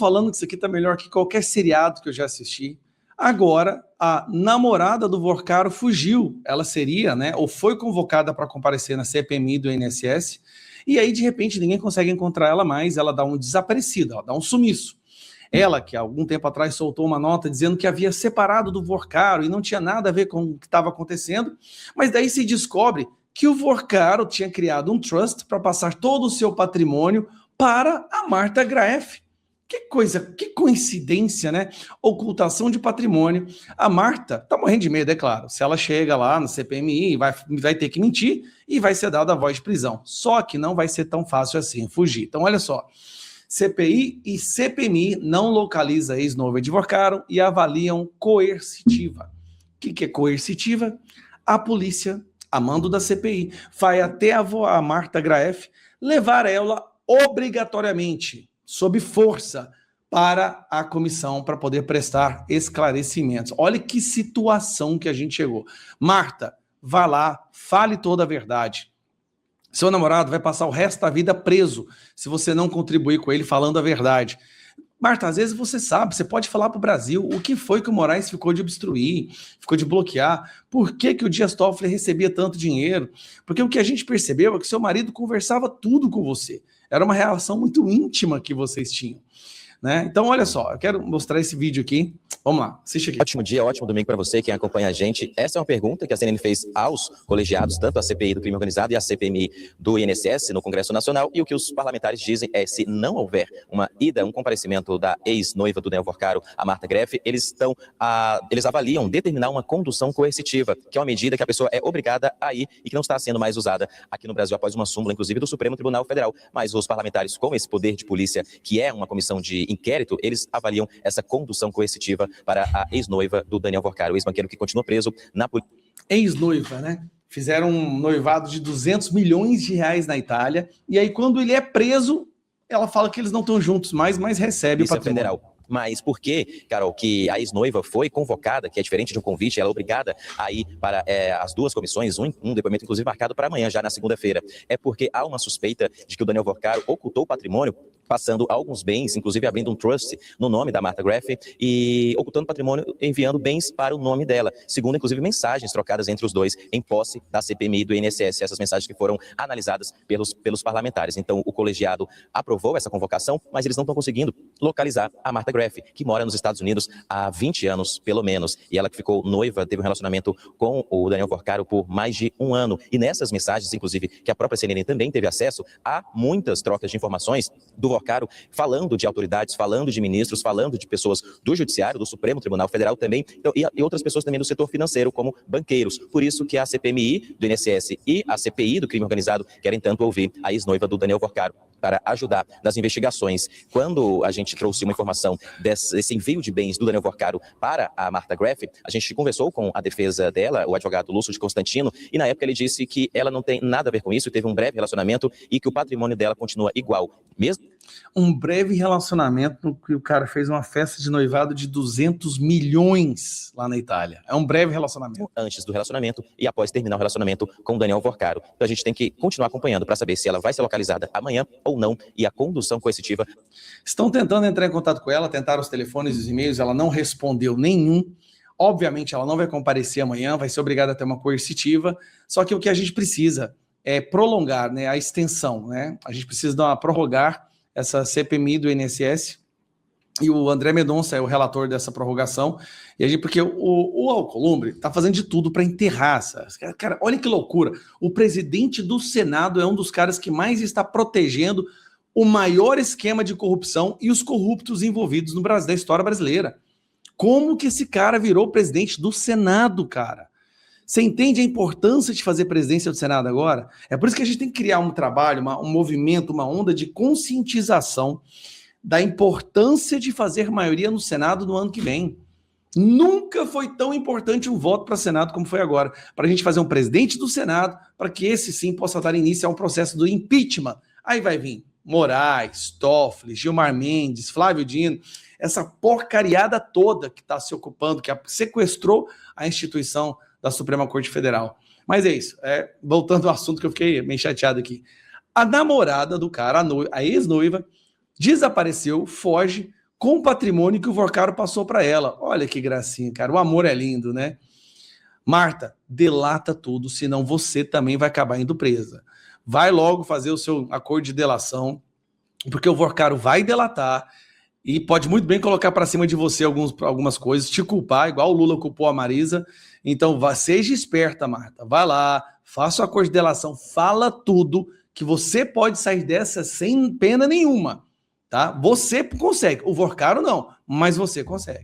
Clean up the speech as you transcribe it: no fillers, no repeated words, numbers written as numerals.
falando que isso aqui tá melhor que qualquer seriado que eu já assisti. Agora, a namorada do Vorcaro fugiu. Ela seria, né, ou foi convocada para comparecer na CPMI do INSS, e aí, de repente, ninguém consegue encontrar ela mais, ela dá um desaparecido, ela dá um sumiço. Ela, que há algum tempo atrás soltou uma nota dizendo que havia separado do Vorcaro e não tinha nada a ver com o que estava acontecendo, mas daí se descobre que o Vorcaro tinha criado um trust para passar todo o seu patrimônio para a Marta Graeff. Que coisa, que coincidência, né? Ocultação de patrimônio. A Marta tá morrendo de medo, é claro. Se ela chega lá no CPMI, vai ter que mentir e vai ser dada a voz de prisão. Só que não vai ser tão fácil assim fugir. Então, olha só. CPI e CPMI não localizam a ex-noiva de Vorcaro e avaliam coercitiva. O que é coercitiva? A polícia, a mando da CPI, vai até a Marta Graeff levar ela obrigatoriamente, sob força, para a comissão para poder prestar esclarecimentos. Olha que situação que a gente chegou. Marta, vá lá, fale toda a verdade. Seu namorado vai passar o resto da vida preso se você não contribuir com ele falando a verdade. Marta, às vezes você sabe, você pode falar para o Brasil o que foi que o Moraes ficou de obstruir, ficou de bloquear, por que o Dias Toffoli recebia tanto dinheiro, porque o que a gente percebeu é que seu marido conversava tudo com você, era uma relação muito íntima que vocês tinham, né? Então, olha só, eu quero mostrar esse vídeo aqui. Vamos lá, assiste aqui. Ótimo dia, ótimo domingo para você, quem acompanha a gente. Essa é uma pergunta que a CNN fez aos colegiados, tanto a CPI do crime organizado e a CPMI do INSS no Congresso Nacional, e o que os parlamentares dizem é, se não houver uma ida, um comparecimento da ex-noiva do Daniel Vorcaro, a Marta Graeff, eles avaliam determinar uma condução coercitiva, que é uma medida que a pessoa é obrigada a ir e que não está sendo mais usada aqui no Brasil após uma súmula, inclusive, do Supremo Tribunal Federal. Mas os parlamentares, com esse poder de polícia, que é uma comissão de inquérito, eles avaliam essa condução coercitiva para a ex-noiva do Daniel Vorcaro, o ex-banqueiro que continua preso na polícia. Ex-noiva, né? Fizeram um noivado de 200 milhões de reais na Itália, e aí quando ele é preso, ela fala que eles não estão juntos mais, mas recebe o patrimônio. Federal. Mas por que, Carol, que a ex-noiva foi convocada, que é diferente de um convite, ela é obrigada a ir para as duas comissões, um depoimento inclusive marcado para amanhã, já na segunda-feira? É porque há uma suspeita de que o Daniel Vorcaro ocultou o patrimônio, passando alguns bens, inclusive abrindo um trust no nome da Marta Graeff e ocultando patrimônio, enviando bens para o nome dela, segundo inclusive mensagens trocadas entre os dois em posse da CPMI e do INSS, essas mensagens que foram analisadas pelos parlamentares. Então o colegiado aprovou essa convocação, mas eles não estão conseguindo localizar a Marta Graeff, que mora nos Estados Unidos há 20 anos, pelo menos, e ela que ficou noiva, teve um relacionamento com o Daniel Vorcaro por mais de um ano, e nessas mensagens, inclusive, que a própria CNN também teve acesso, há muitas trocas de informações do Vorcaro, falando de autoridades, falando de ministros, falando de pessoas do Judiciário, do Supremo Tribunal Federal também, então, e outras pessoas também do setor financeiro, como banqueiros. Por isso que a CPMI do INSS e a CPI do crime organizado querem tanto ouvir a ex-noiva do Daniel Vorcaro para ajudar nas investigações. Quando a gente trouxe uma informação desse envio de bens do Daniel Vorcaro para a Marta Graeff, a gente conversou com a defesa dela, o advogado Lúcio de Constantino, e na época ele disse que ela não tem nada a ver com isso, teve um breve relacionamento e que o patrimônio dela continua igual. Mesmo um breve relacionamento no que o cara fez uma festa de noivado de 200 milhões lá na Itália. É um breve relacionamento. Antes do relacionamento e após terminar o relacionamento com o Daniel Vorcaro. Então a gente tem que continuar acompanhando para saber se ela vai ser localizada amanhã ou não, e a condução coercitiva. Estão tentando entrar em contato com ela, tentaram os telefones e os e-mails, ela não respondeu nenhum. Obviamente ela não vai comparecer amanhã, vai ser obrigada a ter uma coercitiva, só que o que a gente precisa é prolongar, né, a extensão, né? A gente precisa prorrogar essa CPMI do INSS, e o André Mendonça é o relator dessa prorrogação, e a gente, porque o Alcolumbre está fazendo de tudo para enterrar essa. Cara, olha que loucura, o presidente do Senado é um dos caras que mais está protegendo o maior esquema de corrupção e os corruptos envolvidos no Brasil, da história brasileira. Como que esse cara virou presidente do Senado, cara? Você entende a importância de fazer presidência do Senado agora? É por isso que a gente tem que criar um trabalho, um movimento, uma onda de conscientização da importância de fazer maioria no Senado no ano que vem. Nunca foi tão importante um voto para Senado como foi agora, para a gente fazer um presidente do Senado, para que esse sim possa dar início a um processo do impeachment. Aí vai vir Moraes, Toffoli, Gilmar Mendes, Flávio Dino, essa porcariada toda que está se ocupando, que sequestrou a instituição da Suprema Corte Federal. Mas é isso, voltando ao assunto que eu fiquei meio chateado aqui. A namorada do cara, a ex-noiva, desapareceu, foge, com o patrimônio que o Vorcaro passou para ela. Olha que gracinha, cara. O amor é lindo, né? Marta, delata tudo, senão você também vai acabar indo presa. Vai logo fazer o seu acordo de delação, porque o Vorcaro vai delatar e pode muito bem colocar para cima de você algumas coisas, te culpar, igual o Lula culpou a Marisa. Então, seja esperta, Marta. Vai lá, faça o acordo de delação, fala tudo, que você pode sair dessa sem pena nenhuma. Tá? Você consegue. O Vorcaro não, mas você consegue.